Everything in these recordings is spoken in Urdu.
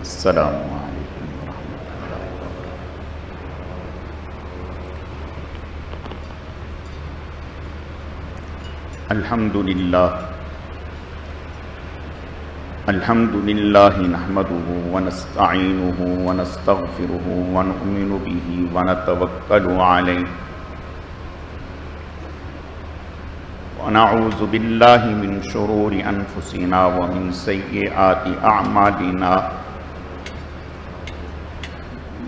السلام علیکم ورحمۃ اللہ وبرکاتہ۔ الحمد للہ نحمده ونستعینه ونستغفره ونؤمن به ونتوکل علیہ ونعوذ باللہ من شرور انفسنا ومن سیئات اعمالنا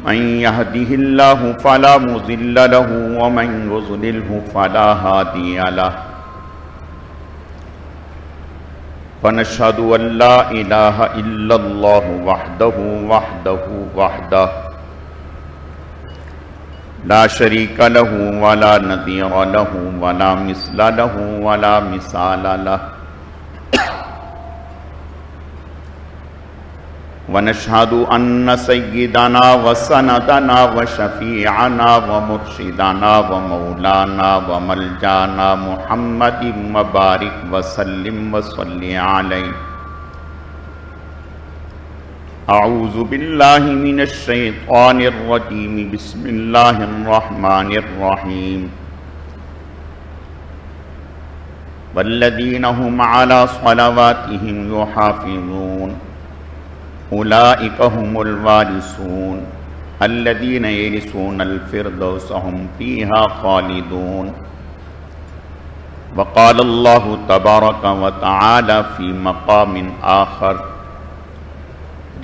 من يهده الله فلا مضل له ومن يضلله فلا هادي له ونشهد أن لا إله إلا الله وحده لا شريك له ولا نظير له ولا مثل له ولا مثال له ونشهد أن سيدنا وسندنا وشفيعنا ومرشدنا ومولانا وملجانا محمد مبارك وسلم وصل عليه أعوذ بالله من الشيطان الرجيم بسم الله الرحمن الرحيم والذين هم على صلواتهم يحافظون أولئك هم الوارثون الذين يرثون الفردوس هم فيها خالدون وقال الله تبارك وتعالى في مقام آخر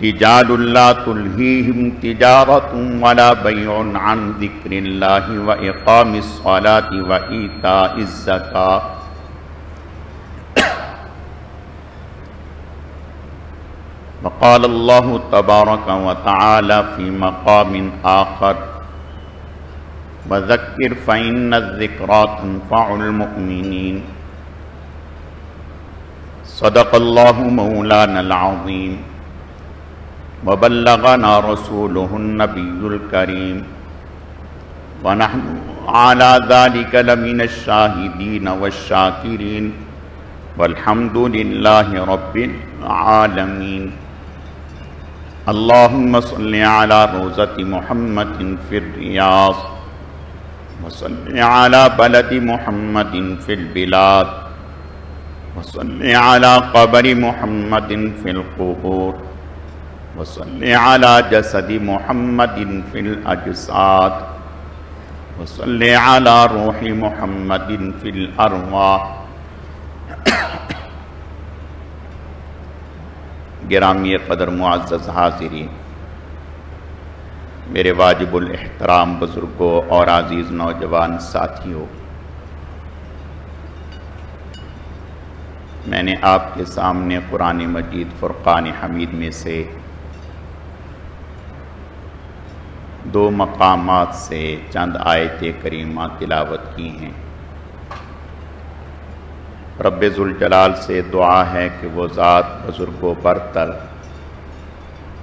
رجال لا تلهيهم تجارة ولا بيع عن ذكر الله وإقام الصلاة وإيتاء الزكاة وقال الله تبارك وتعالى في مقام آخر وذكر فإن الذكرى تنفع المؤمنين صدق الله مولانا العظيم وبلغنا رسوله النبي الكريم ونحن على ذلك لمن الشاهدين والشاكرين والحمد لله رب العالمين اللهم صل على روضة محمد في الرياض وصل على بلد محمد في البلاد وصل على قبر محمد في القبور وصل على جسد محمد في الأجساد وصل على روح محمد في الأرواح گرامی قدر معزز حاضرین، میرے واجب الاحترام بزرگوں اور عزیز نوجوان ساتھیوں، میں نے آپ کے سامنے قرآن مجید فرقان حمید میں سے دو مقامات سے چند آیت کریمہ تلاوت کی ہیں۔ رب ذوالجلال سے دعا ہے کہ وہ ذات بزرگ و برتر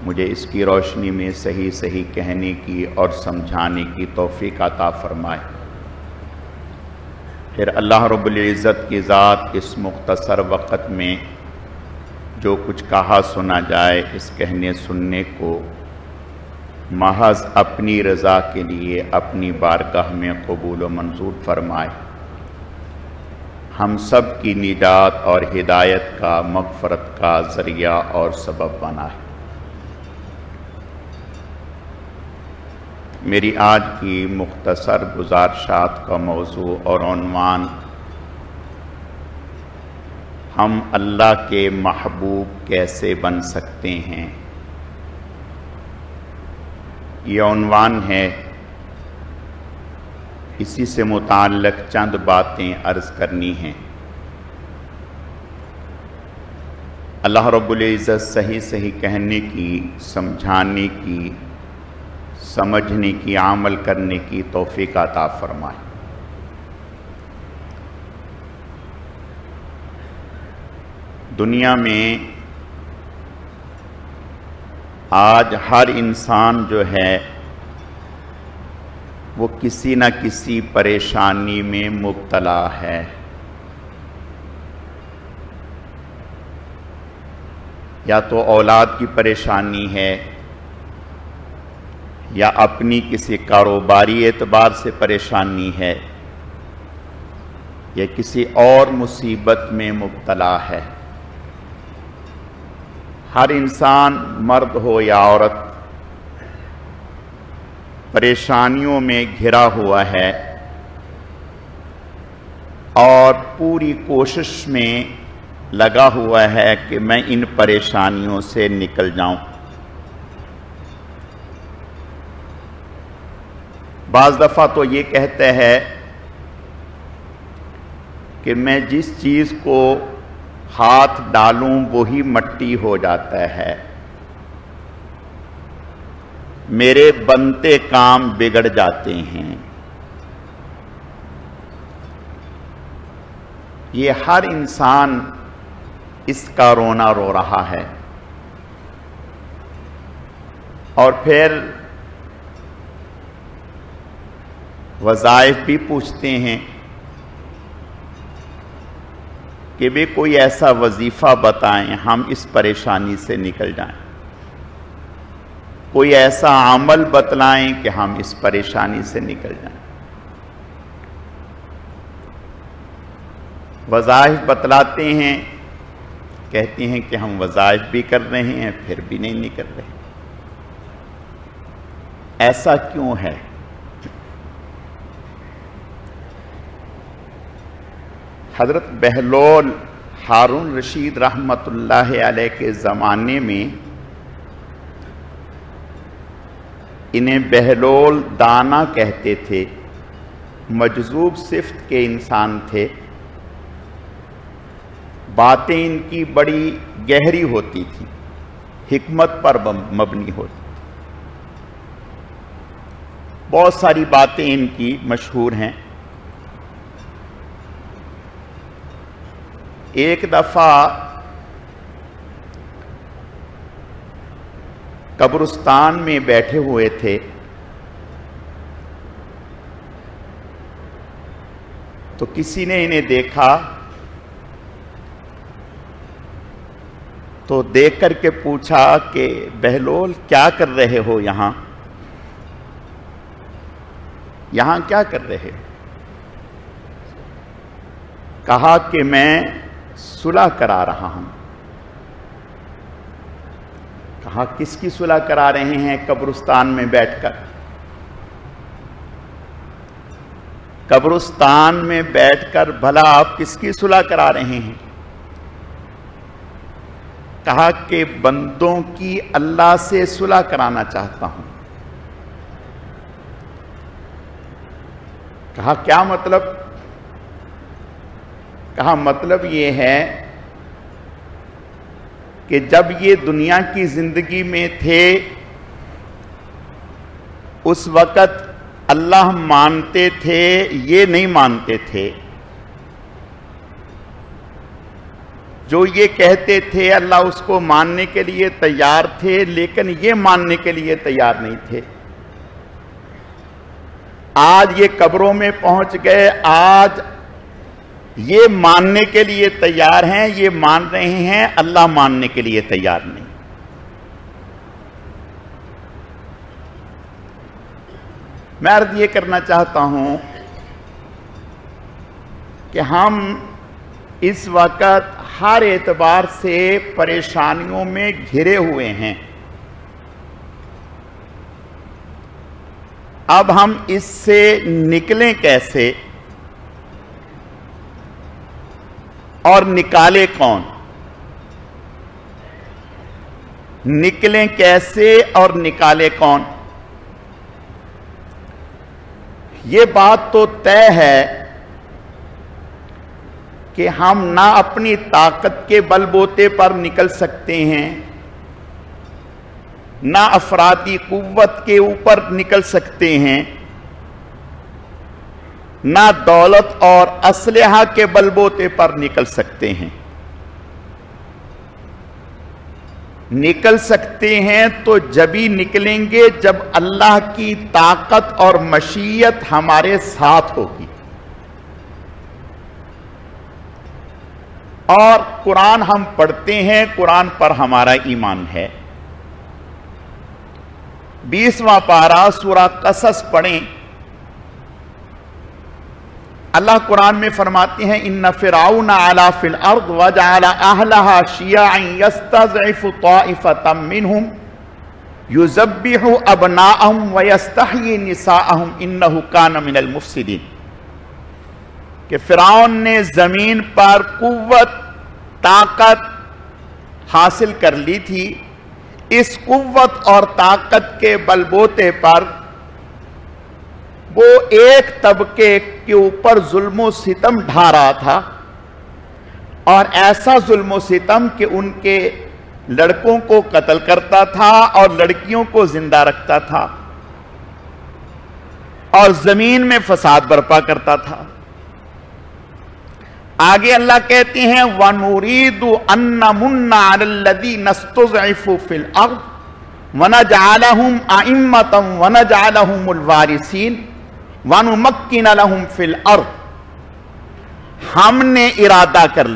مجھے اس کی روشنی میں صحیح صحیح کہنے کی اور سمجھانے کی توفیق عطا فرمائے۔ پھر اللہ رب العزت کی ذات اس مختصر وقت میں جو کچھ کہا سنا جائے، اس کہنے سننے کو محض اپنی رضا کے لیے اپنی بارگاہ میں قبول و منظور فرمائے، ہم سب کی نجات اور ہدایت کا، مغفرت کا ذریعہ اور سبب بنائے۔ میری آج کی مختصر گزارشات کا موضوع اور عنوان ہم اللہ کے محبوب کیسے بن سکتے ہیں، یہ عنوان ہے۔ اسی سے متعلق چند باتیں عرض کرنی ہیں۔ اللہ رب العزت صحیح صحیح کہنے کی، سمجھانے کی، سمجھنے کی، عمل کرنے کی توفیق عطا فرمائے۔ دنیا میں آج ہر انسان جو ہے وہ کسی نہ کسی پریشانی میں مبتلا ہے۔ یا تو اولاد کی پریشانی ہے، یا اپنی کسی کاروباری اعتبار سے پریشانی ہے، یا کسی اور مصیبت میں مبتلا ہے۔ ہر انسان، مرد ہو یا عورت، پریشانیوں میں گھرا ہوا ہے اور پوری کوشش میں لگا ہوا ہے کہ میں ان پریشانیوں سے نکل جاؤں۔ بعض دفعہ تو یہ کہتا ہے کہ میں جس چیز کو ہاتھ ڈالوں وہی مٹی ہو جاتا ہے، میرے بنتے کام بگڑ جاتے ہیں۔ یہ ہر انسان اس کا رونا رو رہا ہے۔ اور پھر وظائف بھی پوچھتے ہیں کہ بھی کوئی ایسا وظیفہ بتائیں ہم اس پریشانی سے نکل جائیں، کوئی ایسا عمل بتلائیں کہ ہم اس پریشانی سے نکل جائیں۔ وظائف بتلاتے ہیں، کہتے ہیں کہ ہم وظائف بھی کر رہے ہیں پھر بھی نہیں نکل رہے۔ ایسا کیوں ہے؟ حضرت بہلول ہارون رشید رحمت اللہ علیہ کے زمانے میں انہیں بہلول دانا کہتے تھے، مجذوب صفت کے انسان تھے، باتیں ان کی بڑی گہری ہوتی تھی، حکمت پر مبنی ہوتی، بہت ساری باتیں ان کی مشہور ہیں۔ ایک دفعہ قبرستان میں بیٹھے ہوئے تھے تو کسی نے انہیں دیکھا تو دیکھ کر کے پوچھا کہ بہلول کیا کر رہے ہو یہاں کیا کر رہے ہو؟ کہا کہ میں صلح کرا رہا ہوں۔ کہا کس کی صلح کرا رہے ہیں قبرستان میں بیٹھ کر؟ قبرستان میں بیٹھ کر بھلا آپ کس کی صلح کرا رہے ہیں؟ کہا کہ بندوں کی اللہ سے صلح کرانا چاہتا ہوں۔ کہا کیا مطلب؟ کہا مطلب یہ ہے کہ جب یہ دنیا کی زندگی میں تھے اس وقت اللہ مانتے تھے، یہ نہیں مانتے تھے۔ جو یہ کہتے تھے اللہ اس کو ماننے کے لیے تیار تھے، لیکن یہ ماننے کے لیے تیار نہیں تھے۔ آج یہ قبروں میں پہنچ گئے، آج یہ ماننے کے لیے تیار ہیں، یہ مان رہے ہیں، اللہ ماننے کے لیے تیار نہیں۔ میں عرض یہ کرنا چاہتا ہوں کہ ہم اس وقت ہر اعتبار سے پریشانیوں میں گھرے ہوئے ہیں۔ اب ہم اس سے نکلیں کیسے اور نکالے کون؟ نکلیں کیسے اور نکالے کون؟ یہ بات تو طے ہے کہ ہم نہ اپنی طاقت کے بل بوتے پر نکل سکتے ہیں، نہ افرادی قوت کے اوپر نکل سکتے ہیں، نہ دولت اور اسلحہ کے بل بوتے پر نکل سکتے ہیں۔ نکل سکتے ہیں تو جبھی نکلیں گے جب اللہ کی طاقت اور مشیت ہمارے ساتھ ہوگی۔ اور قرآن ہم پڑھتے ہیں، قرآن پر ہمارا ایمان ہے۔ 20واں پارہ سورہ قصص پڑھیں، اللہ قرآن میں فرماتے ہیں ان فرعون علا فی الارض وجعل اہلہا شیعا یستضعف طائفۃ منہم یذبح ابناءہم ویستحیی نساءہم انہ کان من المفسدین، کہ فرعون نے زمین پر قوت طاقت حاصل کر لی تھی، اس قوت اور طاقت کے بلبوتے پر وہ ایک طبقے کے اوپر ظلم و ستم ڈھا رہا تھا، اور ایسا ظلم و ستم کہ ان کے لڑکوں کو قتل کرتا تھا اور لڑکیوں کو زندہ رکھتا تھا اور زمین میں فساد برپا کرتا تھا۔ آگے اللہ کہتے ہیں وَنُرِيدُ أَن نَّمُنَّ عَلَى الَّذِينَ اسْتُضْعِفُوا فِي الْأَرْضِ وَنَجْعَلَهُمْ أَئِمَّةً وَنَجْعَلَهُمُ الْوَارِثِينَ وَنُمَكِّنَ لَهُمْ فِي الْأَرْضِ، ہم نے ارادہ کر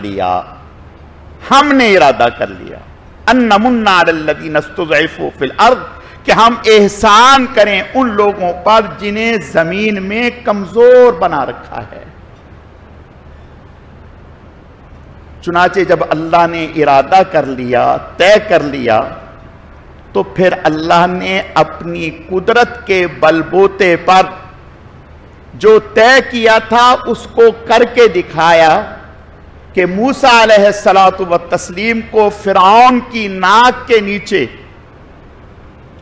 لیا أَن نَّمُنَّ عَلَى الَّذِينَ اسْتُضْعِفُوا فِي الْأَرْضِ، کہ ہم احسان کریں ان لوگوں پر جنہیں زمین میں کمزور بنا رکھا ہے۔ چنانچہ جب اللہ نے ارادہ کر لیا، طے کر لیا، تو پھر اللہ نے اپنی قدرت کے بلبوتے پر جو طے کیا تھا اس کو کر کے دکھایا کہ موسیٰ علیہ السلام کو فرعون کی ناک کے نیچے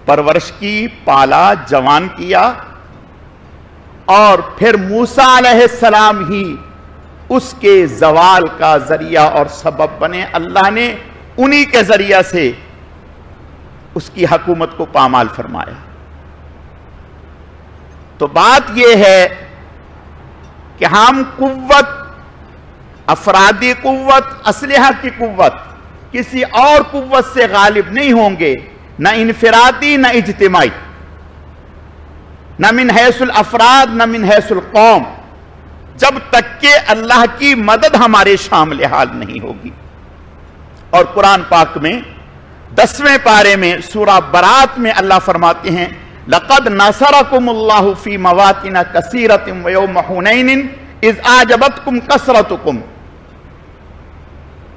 پرورش کی، پالا، جوان کیا، اور پھر موسیٰ علیہ السلام ہی اس کے زوال کا ذریعہ اور سبب بنے۔ اللہ نے انہی کے ذریعہ سے اس کی حکومت کو پامال فرمایا۔ تو بات یہ ہے کہ ہم قوت، افرادی قوت، اسلحہ کی قوت کسی اور قوت سے غالب نہیں ہوں گے، نہ انفرادی نہ اجتماعی، نہ من حیث الافراد نہ من حیث القوم، جب تک کہ اللہ کی مدد ہمارے شامل حال نہیں ہوگی۔ اور قرآن پاک میں 10ویں پارے میں سورہ برات میں اللہ فرماتے ہیں لَقَدْ نَصَرَكُمُ اللَّهُ فِي مَوَاطِنَ كَثِيرَةٍ وَيَوْمَ حُنَيْنٍ إِذْ أَعْجَبَتْكُمْ كَثْرَتُكُمْ،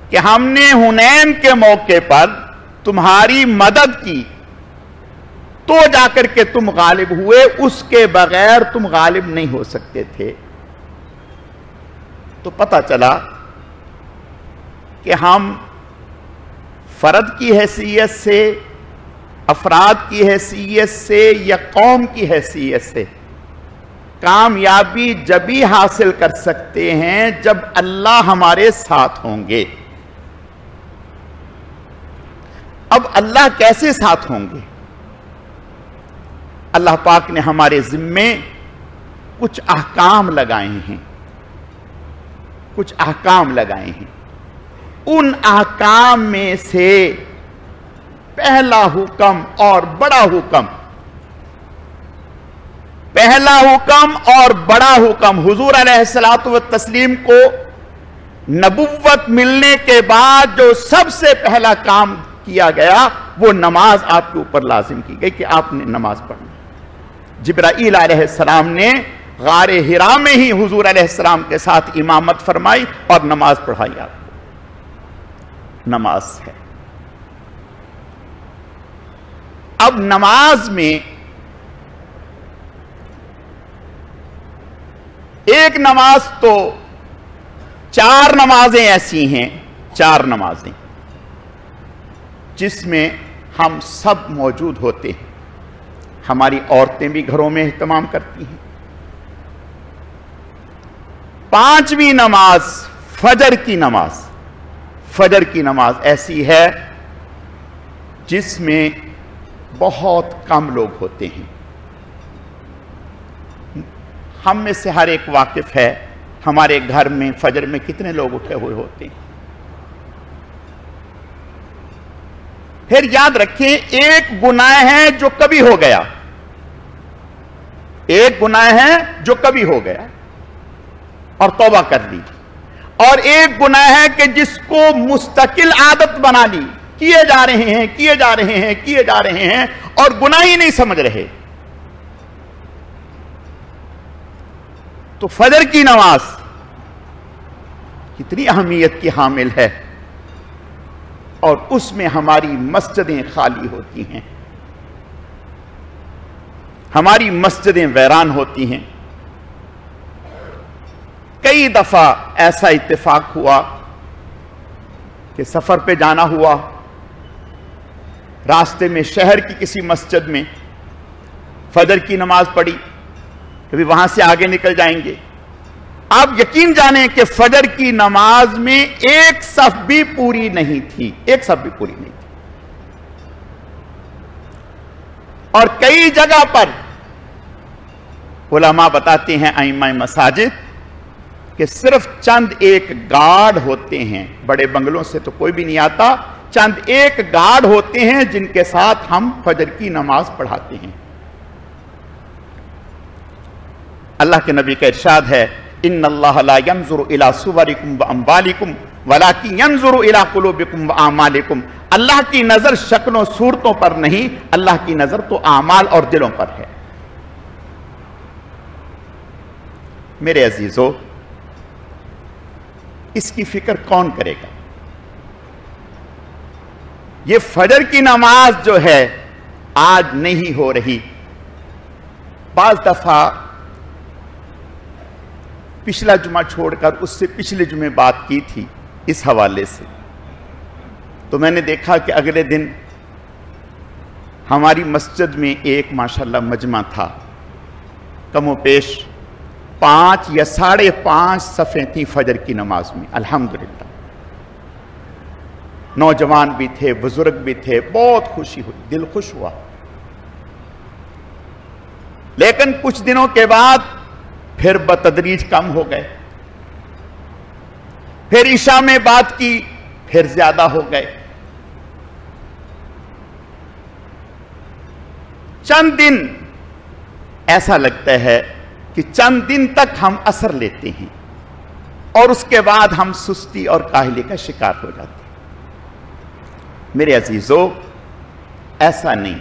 کہ ہم نے حنین کے موقع پر تمہاری مدد کی تو جا کر کے تم غالب ہوئے، اس کے بغیر تم غالب نہیں ہو سکتے تھے۔ تو پتہ چلا کہ ہم فرد کی حیثیت سے، افراد کی حیثیت سے یا قوم کی حیثیت سے کامیابی جبھی حاصل کر سکتے ہیں جب اللہ ہمارے ساتھ ہوں گے۔ اب اللہ کیسے ساتھ ہوں گے؟ اللہ پاک نے ہمارے ذمے کچھ احکام لگائے ہیں، ان احکام میں سے پہلا حکم اور بڑا حکم حضور علیہ السلام کو نبوت ملنے کے بعد جو سب سے پہلا کام کیا گیا وہ نماز آپ کے اوپر لازم کی گئی کہ آپ نے نماز پڑھنا۔ جبرائیل علیہ السلام نے غار حرا میں ہی حضور علیہ السلام کے ساتھ امامت فرمائی اور نماز پڑھائی آپ کو۔ نماز ہے۔ اب نماز میں ایک نماز تو 4 نمازیں ایسی ہیں، 4 نمازیں جس میں ہم سب موجود ہوتے ہیں۔ ہماری عورتیں بھی گھروں میں اہتمام کرتی ہیں۔ 5ویں نماز فجر کی نماز ایسی ہے جس میں بہت کم لوگ ہوتے ہیں۔ ہم میں سے ہر ایک واقف ہے ہمارے گھر میں فجر میں کتنے لوگ اٹھے ہوئے ہوتے ہیں۔ پھر یاد رکھیں ایک گناہ ہے جو کبھی ہو گیا، اور توبہ کر لی، اور ایک گناہ ہے کہ جس کو مستقل عادت بنا لی، کیے جا رہے ہیں کیے جا رہے ہیں کیے جا رہے ہیں اور گناہ ہی نہیں سمجھ رہے۔ تو فجر کی نماز کتنی اہمیت کی حامل ہے، اور اس میں ہماری مسجدیں خالی ہوتی ہیں، ہماری مسجدیں ویران ہوتی ہیں۔ کئی دفعہ ایسا اتفاق ہوا کہ سفر پہ جانا ہوا، راستے میں شہر کی کسی مسجد میں فجر کی نماز پڑھی، کبھی وہاں سے آگے نکل جائیں گے، آپ یقین جانیں کہ فجر کی نماز میں ایک صف بھی پوری نہیں تھی، ایک صف بھی پوری نہیں تھی۔ اور کئی جگہ پر علماء بتاتے ہیں، ائمہ مساجد، کہ صرف چند ایک گارڈ ہوتے ہیں، بڑے بنگلوں سے تو کوئی بھی نہیں آتا، چند ایک گارڈ ہوتے ہیں جن کے ساتھ ہم فجر کی نماز پڑھاتے ہیں۔ اللہ کے نبی کا ارشاد ہے، ان اللہ لا ينظر الى صورکم واموالکم ولکن ينظر الى قلوبکم واعمالکم۔ اللہ کی نظر شکلوں صورتوں پر نہیں، اللہ کی نظر تو اعمال اور دلوں پر ہے۔ میرے عزیزو، اس کی فکر کون کرے گا؟ یہ فجر کی نماز جو ہے آج نہیں ہو رہی۔ بعض دفعہ پچھلا جمعہ چھوڑ کر اس سے پچھلے جمعے بات کی تھی اس حوالے سے، تو میں نے دیکھا کہ اگلے دن ہماری مسجد میں ایک ماشاءاللہ مجمع تھا، کم و بیش 5 یا 5.5 صفیں تھیں فجر کی نماز میں، الحمدللہ۔ نوجوان بھی تھے، بزرگ بھی تھے، بہت خوشی ہوئی، دل خوش ہوا۔ لیکن کچھ دنوں کے بعد پھر بتدریج کم ہو گئے، پھر عشاء میں بات کی، پھر زیادہ ہو گئے۔ چند دن ایسا لگتا ہے کہ چند دن تک ہم اثر لیتے ہیں اور اس کے بعد ہم سستی اور کاہلی کا شکار ہو جاتے ہیں۔ میرے عزیزو، ایسا نہیں،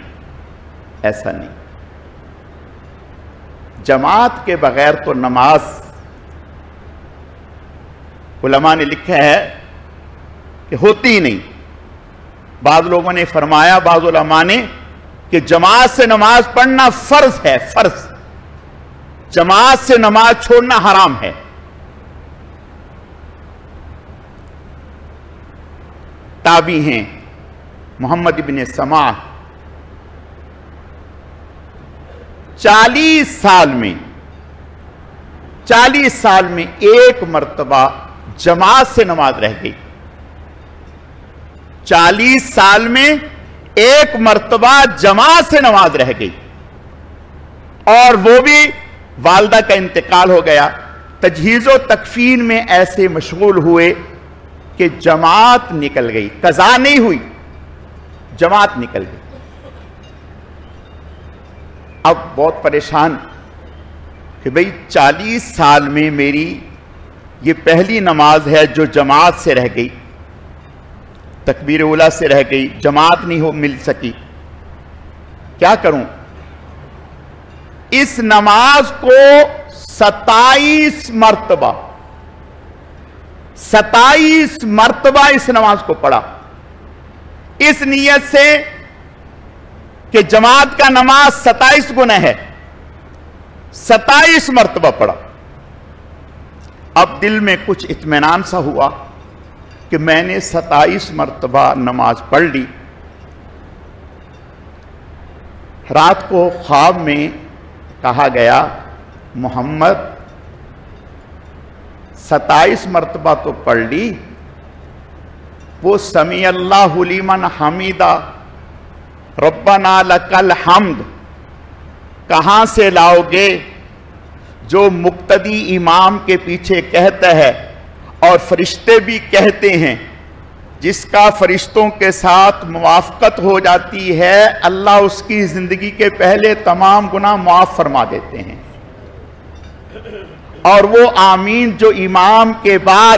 ایسا نہیں۔ جماعت کے بغیر تو نماز، علماء نے لکھا ہے کہ ہوتی ہی نہیں۔ بعض لوگوں نے فرمایا، بعض علماء نے، کہ جماعت سے نماز پڑھنا فرض ہے، فرض۔ جماعت سے نماز چھوڑنا حرام ہے۔ تابعی ہیں محمد ابن سماع، 40 سال میں ایک مرتبہ جماعت سے نماز رہ گئی۔ 40 سال میں ایک مرتبہ جماعت سے نماز رہ گئی، اور وہ بھی والدہ کا انتقال ہو گیا۔ تجہیز و تکفین میں ایسے مشغول ہوئے کہ جماعت نکل گئی، قضا نہیں ہوئی، جماعت نکل گئی۔ اب بہت پریشان کہ بھئی 40 سال میں میری یہ پہلی نماز ہے جو جماعت سے رہ گئی، تکبیر اولیٰ سے رہ گئی، جماعت نہیں مل سکی، کیا کروں؟ اس نماز کو 27 مرتبہ اس نماز کو پڑھا، اس نیت سے کہ جماعت کا نماز 27 گنا ہے، 27 مرتبہ پڑھا۔ اب دل میں کچھ اطمینان سا ہوا کہ میں نے 27 مرتبہ نماز پڑھ لی۔ رات کو خواب میں کہا گیا، محمد 27 مرتبہ تو پڑھ لی، وہ سمیع اللہ لمن حمیدہ ربنا لک الحمد کہاں سے لاؤ گے؟ جو مقتدی امام کے پیچھے کہتا ہے اور فرشتے بھی کہتے ہیں، جس کا فرشتوں کے ساتھ موافقت ہو جاتی ہے، اللہ اس کی زندگی کے پہلے تمام گناہ معاف فرما دیتے ہیں۔ اور وہ آمین جو امام کے بعد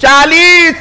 40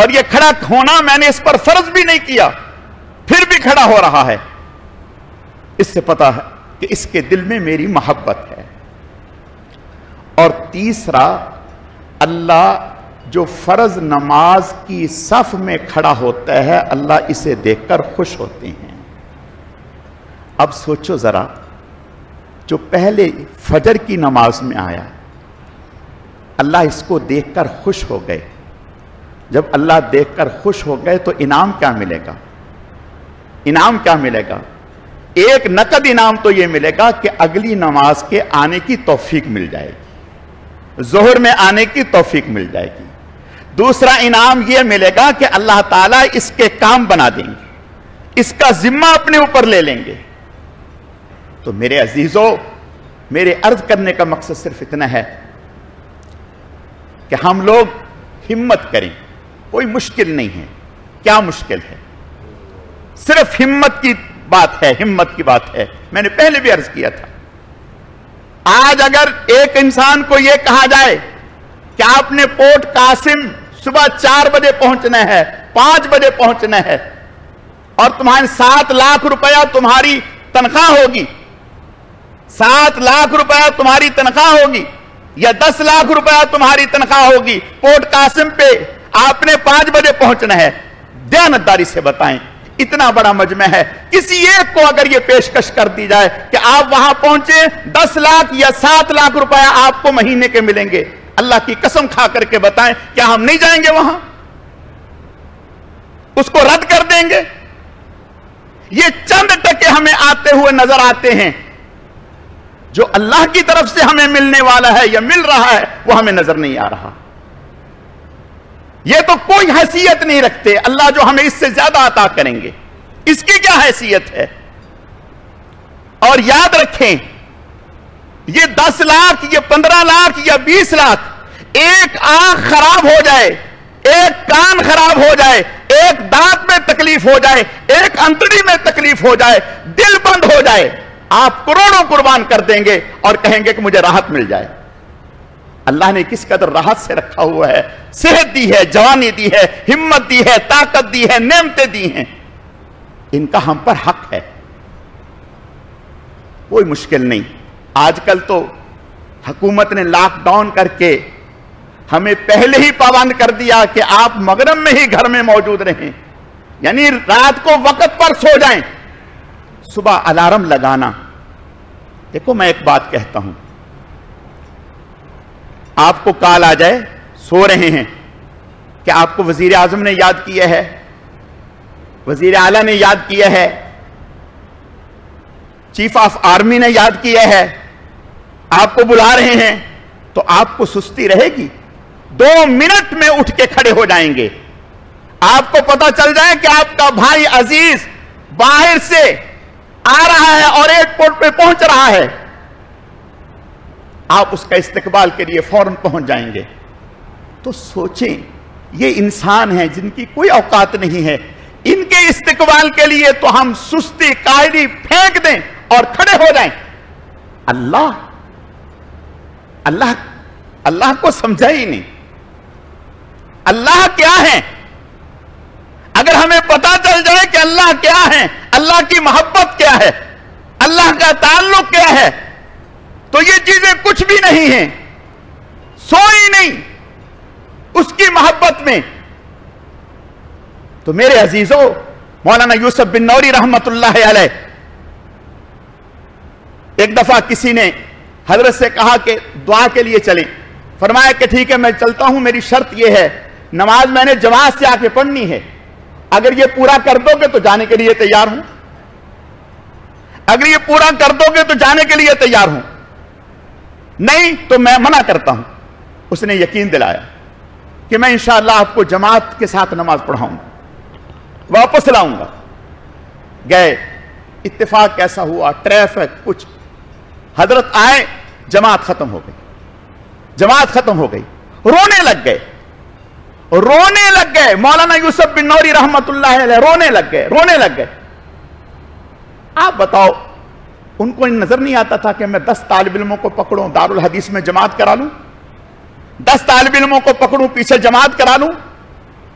اور یہ کھڑا ہونا میں نے اس پر فرض بھی نہیں کیا، پھر بھی کھڑا ہو رہا ہے، اس سے پتا ہے کہ اس کے دل میں میری محبت ہے۔ اور تیسرا، اللہ جو فرض نماز کی صف میں کھڑا ہوتا ہے اللہ اسے دیکھ کر خوش ہوتے ہیں۔ اب سوچو ذرا، جو پہلے فجر کی نماز میں آیا اللہ اس کو دیکھ کر خوش ہو گئے، جب اللہ دیکھ کر خوش ہو گئے تو انعام کیا ملے گا؟ انعام کیا ملے گا؟ ایک نقد انعام تو یہ ملے گا کہ اگلی نماز کے آنے کی توفیق مل جائے گی، ظہر میں آنے کی توفیق مل جائے گی۔ دوسرا انعام یہ ملے گا کہ اللہ تعالیٰ اس کے کام بنا دیں گے، اس کا ذمہ اپنے اوپر لے لیں گے۔ تو میرے عزیزو، میرے عرض کرنے کا مقصد صرف اتنا ہے کہ ہم لوگ ہمت کریں، کوئی مشکل نہیں ہے۔ کیا مشکل ہے؟ صرف ہمت کی بات ہے، ہمت کی بات ہے۔ میں نے پہلے بھی عرض کیا تھا، آج اگر ایک انسان کو یہ کہا جائے کہ آپ نے پورٹ قاسم صبح 4 بجے پہنچنا ہے، 5 بجے پہنچنا ہے، اور تمہارے 7 لاکھ روپیہ تمہاری تنخواہ ہوگی، 7 لاکھ روپیہ تمہاری تنخواہ ہوگی یا 10 لاکھ روپیہ تمہاری تنخواہ ہوگی، پورٹ قاسم پہ آپ نے 5 بجے پہنچنا ہے، دیانتداری سے بتائیں اتنا بڑا مجمع ہے، کسی ایک کو اگر یہ پیشکش کر دی جائے کہ آپ وہاں پہنچے 10 لاکھ یا 7 لاکھ روپیہ آپ کو مہینے کے ملیں گے، اللہ کی قسم کھا کر کے بتائیں کیا ہم نہیں جائیں گے وہاں؟ اس کو رد کر دیں گے؟ یہ چند ٹکے ہمیں آتے ہوئے نظر آتے ہیں، جو اللہ کی طرف سے ہمیں ملنے والا ہے یا مل رہا ہے وہ ہمیں نظر نہیں آ رہا۔ یہ تو کوئی حیثیت نہیں رکھتے، اللہ جو ہمیں اس سے زیادہ عطا کریں گے اس کی کیا حیثیت ہے؟ اور یاد رکھیں، یہ 10 لاکھ، یہ 15 لاکھ یا 20 لاکھ، ایک آنکھ خراب ہو جائے، ایک کان خراب ہو جائے، ایک دانت میں تکلیف ہو جائے، ایک انتڑی میں تکلیف ہو جائے، دل بند ہو جائے، آپ کروڑوں قربان کر دیں گے اور کہیں گے کہ مجھے راحت مل جائے۔ اللہ نے کس قدر راحت سے رکھا ہوا ہے، صحت دی ہے، جوانی دی ہے، ہمت دی ہے، طاقت دی ہے، نعمتیں دی ہیں، ان کا ہم پر حق ہے، کوئی مشکل نہیں۔ آج کل تو حکومت نے لاک ڈاؤن کر کے ہمیں پہلے ہی پابند کر دیا کہ آپ مغرب میں ہی گھر میں موجود رہیں، یعنی رات کو وقت پر سو جائیں، صبح الارم لگانا۔ دیکھو میں ایک بات کہتا ہوں، آپ کو کال آ جائے، سو رہے ہیں، کہ آپ کو وزیر اعظم نے یاد کیا ہے، وزیر اعلیٰ نے یاد کیا ہے، چیف آف آرمی نے یاد کیا ہے، آپ کو بلا رہے ہیں، تو آپ کو سستی رہے گی؟ 2 منٹ میں اٹھ کے کھڑے ہو جائیں گے۔ آپ کو پتا چل جائے کہ آپ کا بھائی عزیز باہر سے آ رہا ہے اور ایئرپورٹ پہ پہنچ رہا ہے، آپ اس کا استقبال کے لیے فوراً پہنچ جائیں گے۔ تو سوچیں، یہ انسان ہیں جن کی کوئی اوقات نہیں ہے، ان کے استقبال کے لیے تو ہم سستی قائدی پھینک دیں اور کھڑے ہو جائیں۔ اللہ کو سمجھا ہی نہیں، اللہ کیا ہے؟ اگر ہمیں پتا چل جائے کہ اللہ کیا ہے، اللہ کی محبت کیا ہے، اللہ کا تعلق کیا ہے، تو یہ چیزیں کچھ بھی نہیں ہیں، سوئی نہیں اس کی محبت میں۔ تو میرے عزیزو، مولانا یوسف بن نوری رحمت اللہ علیہ، ایک دفعہ کسی نے حضرت سے کہا کہ دعا کے لیے چلیں، فرمایا کہ ٹھیک ہے میں چلتا ہوں، میری شرط یہ ہے نماز میں نے جماعت سے آ کے پڑھنی ہے، اگر یہ پورا کر دو گے تو جانے کے لیے تیار ہوں، اگر یہ پورا کر دو گے تو جانے کے لیے تیار ہوں، نہیں تو میں منع کرتا ہوں۔ اس نے یقین دلایا کہ میں انشاءاللہ آپ کو جماعت کے ساتھ نماز پڑھاؤں گا، واپس لاؤں گا۔ گئے، اتفاق کیسا ہوا، ٹریفک کچھ، حضرت آئے، جماعت ختم ہو گئی، جماعت ختم ہو گئی، رونے لگ گئے، رونے لگ گئے، مولانا یوسف بن نوری رحمت اللہ علیہ رونے لگ گئے۔ آپ بتاؤ، ان کو نظر نہیں آتا تھا کہ میں 10 طالب علموں کو پکڑوں دارالحدیث میں جماعت کرا لوں، 10 طالب علموں کو پکڑوں پیچھے جماعت کرا لوں؟